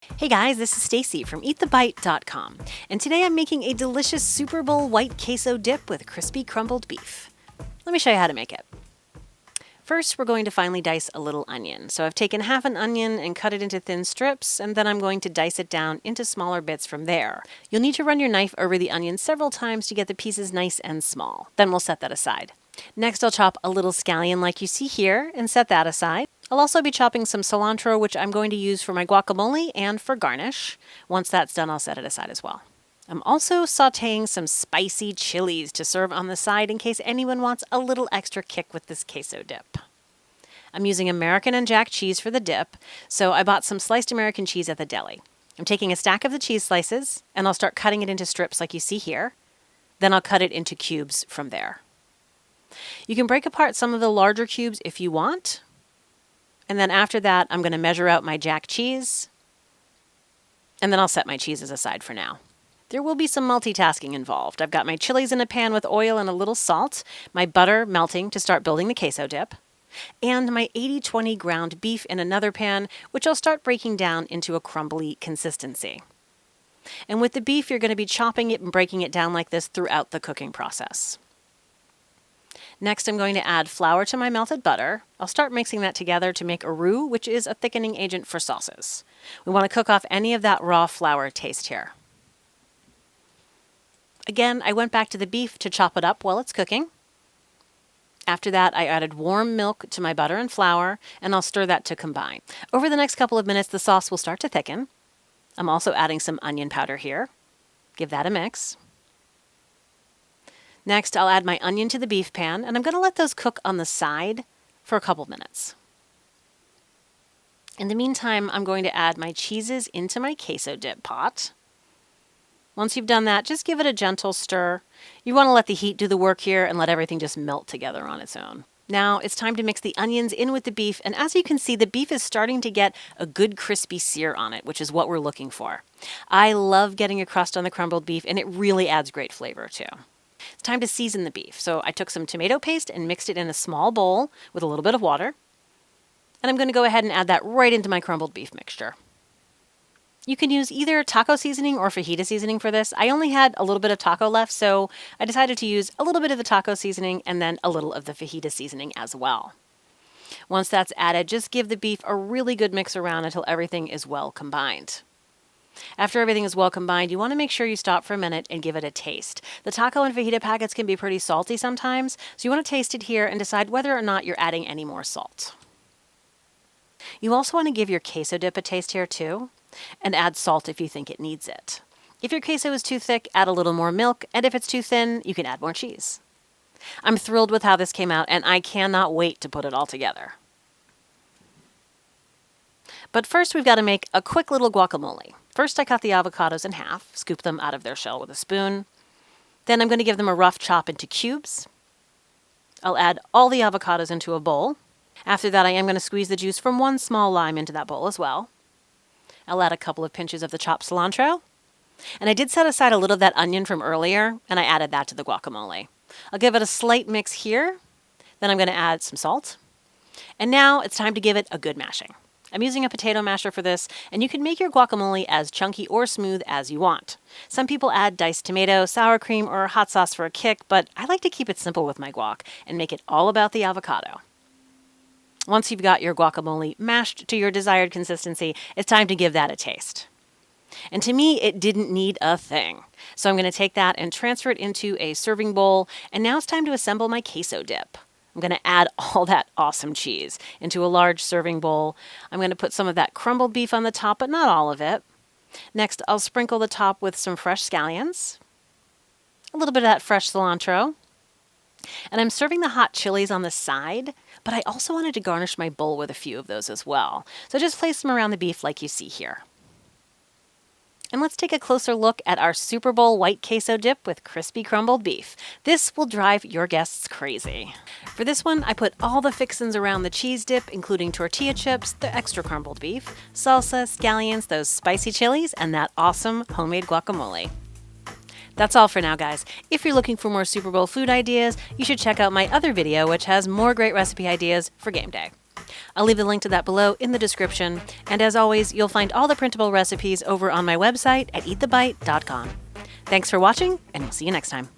Hey guys, this is Stacy from eatthebite.com, and today I'm making a delicious Super Bowl white queso dip with crispy crumbled beef. Let me show you how to make it. First, we're going to finely dice a little onion. So I've taken half an onion and cut it into thin strips, and then I'm going to dice it down into smaller bits from there. You'll need to run your knife over the onion several times to get the pieces nice and small. Then we'll set that aside. Next, I'll chop a little scallion like you see here and set that aside. I'll also be chopping some cilantro, which I'm going to use for my guacamole and for garnish. Once that's done, I'll set it aside as well. I'm also sauteing some spicy chilies to serve on the side in case anyone wants a little extra kick with this queso dip. I'm using American and Jack cheese for the dip, so I bought some sliced American cheese at the deli. I'm taking a stack of the cheese slices, and I'll start cutting it into strips like you see here. Then I'll cut it into cubes from there. You can break apart some of the larger cubes if you want. And then after that, I'm going to measure out my Jack cheese, and then I'll set my cheeses aside for now. There will be some multitasking involved. I've got my chilies in a pan with oil and a little salt, my butter melting to start building the queso dip, and my 80-20 ground beef in another pan, which I'll start breaking down into a crumbly consistency. And with the beef, you're going to be chopping it and breaking it down like this throughout the cooking process. Next, I'm going to add flour to my melted butter. I'll start mixing that together to make a roux, which is a thickening agent for sauces. We want to cook off any of that raw flour taste here. Again, I went back to the beef to chop it up while it's cooking. After that, I added warm milk to my butter and flour, and I'll stir that to combine. Over the next couple of minutes, the sauce will start to thicken. I'm also adding some onion powder here. Give that a mix. Next, I'll add my onion to the beef pan, and I'm going to let those cook on the side for a couple minutes. In the meantime, I'm going to add my cheeses into my queso dip pot. Once you've done that, just give it a gentle stir. You want to let the heat do the work here and let everything just melt together on its own. Now it's time to mix the onions in with the beef, and as you can see, the beef is starting to get a good crispy sear on it, which is what we're looking for. I love getting a crust on the crumbled beef, and it really adds great flavor too. It's time to season the beef. So I took some tomato paste and mixed it in a small bowl with a little bit of water. And I'm going to go ahead and add that right into my crumbled beef mixture. You can use either taco seasoning or fajita seasoning for this. I only had a little bit of taco left, so I decided to use a little bit of the taco seasoning and then a little of the fajita seasoning as well. Once that's added, just give the beef a really good mix around until everything is well combined. After everything is well combined, you want to make sure you stop for a minute and give it a taste. The taco and fajita packets can be pretty salty sometimes, so you want to taste it here and decide whether or not you're adding any more salt. You also want to give your queso dip a taste here too, and add salt if you think it needs it. If your queso is too thick, add a little more milk, and if it's too thin, you can add more cheese. I'm thrilled with how this came out, and I cannot wait to put it all together. But first, we've got to make a quick little guacamole. First, I cut the avocados in half, scoop them out of their shell with a spoon. Then I'm going to give them a rough chop into cubes. I'll add all the avocados into a bowl. After that, I am going to squeeze the juice from one small lime into that bowl as well. I'll add a couple of pinches of the chopped cilantro. And I did set aside a little of that onion from earlier, and I added that to the guacamole. I'll give it a slight mix here. Then I'm going to add some salt. And now it's time to give it a good mashing. I'm using a potato masher for this, and you can make your guacamole as chunky or smooth as you want. Some people add diced tomato, sour cream, or hot sauce for a kick, but I like to keep it simple with my guac and make it all about the avocado. Once you've got your guacamole mashed to your desired consistency, it's time to give that a taste. And to me, it didn't need a thing. So I'm going to take that and transfer it into a serving bowl, and now it's time to assemble my queso dip. I'm going to add all that awesome cheese into a large serving bowl. I'm going to put some of that crumbled beef on the top, but not all of it. Next, I'll sprinkle the top with some fresh scallions, a little bit of that fresh cilantro, and I'm serving the hot chilies on the side, but I also wanted to garnish my bowl with a few of those as well. So just place them around the beef like you see here. And let's take a closer look at our Super Bowl white queso dip with crispy crumbled beef. This will drive your guests crazy. For this one, I put all the fixins around the cheese dip, including tortilla chips, the extra crumbled beef, salsa, scallions, those spicy chilies, and that awesome homemade guacamole. That's all for now, guys. If you're looking for more Super Bowl food ideas, you should check out my other video, which has more great recipe ideas for game day. I'll leave the link to that below in the description. And as always, you'll find all the printable recipes over on my website at eatthebite.com. Thanks for watching, and we'll see you next time.